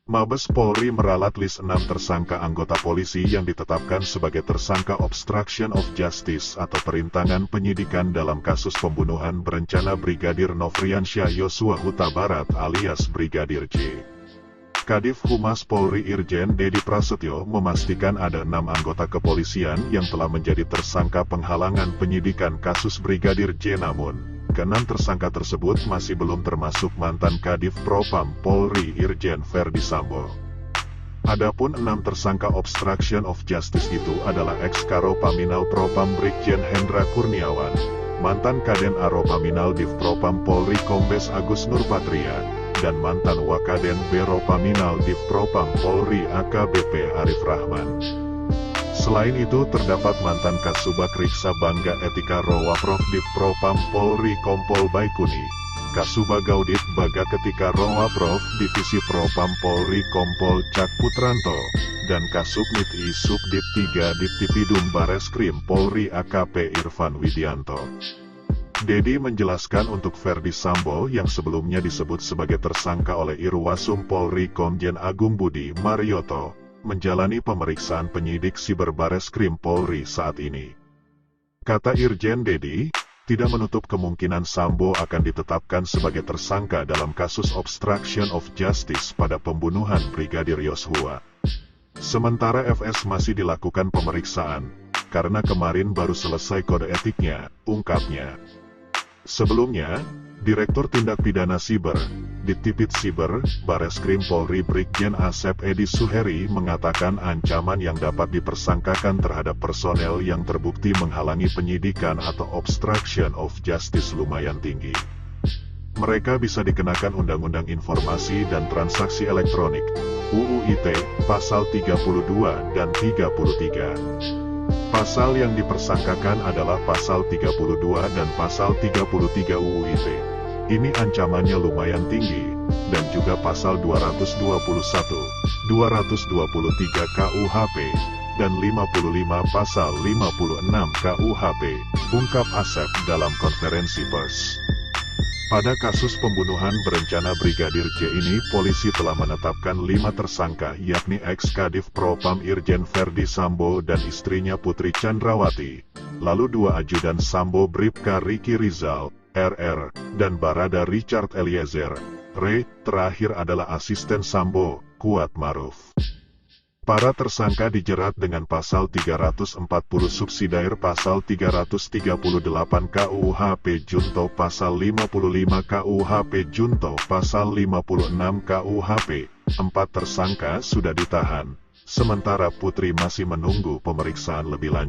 Mabes Polri meralat list 6 tersangka anggota polisi yang ditetapkan sebagai tersangka obstruction of justice atau perintangan penyidikan dalam kasus pembunuhan berencana Brigadir Nofriansyah Yosua Huta Barat alias Brigadir J. Kadif Humas Polri Irjen Dedi Prasetyo memastikan ada 6 anggota kepolisian yang telah menjadi tersangka penghalangan penyidikan kasus Brigadir J. Namun, ke-6 tersangka tersebut masih belum termasuk mantan Kadif Propam Polri Irjen Verdi Sambo. Adapun 6 tersangka obstruction of justice itu adalah ex-Karo Paminal Propam Brigjen Hendra Kurniawan, mantan Kaden Aro Paminal Div Propam Polri Kombes Agus Nurpatria, dan mantan Wakaden Bero Paminal Div Propam Polri AKBP Arif Rahman. Selain itu terdapat mantan Kasubag Riksa Bangga Etika Rowaprof Div Propam Polri Kompol Baikuni, Kasubag Gaudit Baga Ketika Rowaprof Divisi Propam Polri Kompol Cak Putranto, dan Kasubnit I Subdit 3 Dittipidum Bareskrim Polri AKP Irfan Widianto. Dedi menjelaskan untuk Verdi Sambo yang sebelumnya disebut sebagai tersangka oleh Irwasum Polri Komjen Agung Budi Marioto, menjalani pemeriksaan penyidik Siber Bareskrim Polri saat ini. Kata Irjen Dedi, tidak menutup kemungkinan Sambo akan ditetapkan sebagai tersangka dalam kasus obstruction of justice pada pembunuhan Brigadir Yosua. Sementara FS masih dilakukan pemeriksaan, karena kemarin baru selesai kode etiknya, ungkapnya. Sebelumnya, Direktur Tindak Pidana Siber, Dittipid Siber, Bareskrim Polri Brigjen Asep Edi Suheri mengatakan ancaman yang dapat dipersangkakan terhadap personel yang terbukti menghalangi penyidikan atau obstruction of justice lumayan tinggi. Mereka bisa dikenakan Undang-Undang Informasi dan Transaksi Elektronik, UU ITE, Pasal 32 dan 33. Pasal yang dipersangkakan adalah Pasal 32 dan Pasal 33 UU ITE. Ini ancamannya lumayan tinggi, dan juga Pasal 221, 223 KUHP, dan 55 Pasal 56 KUHP, ungkap Asep dalam konferensi pers. Pada kasus pembunuhan berencana Brigadir J ini polisi telah menetapkan 5 tersangka yakni ex-Kadif Propam Irjen Verdi Sambo dan istrinya Putri Chandrawati, lalu 2 ajudan Sambo Bribka Riki Rizal, RR, dan Barada Richard Eliezer, R, terakhir adalah asisten Sambo, Kuat Maruf. Para tersangka dijerat dengan Pasal 340 subsidiar Pasal 338 KUHP Junto Pasal 55 KUHP Junto Pasal 56 KUHP. 4 tersangka sudah ditahan, sementara Putri masih menunggu pemeriksaan lebih lanjut.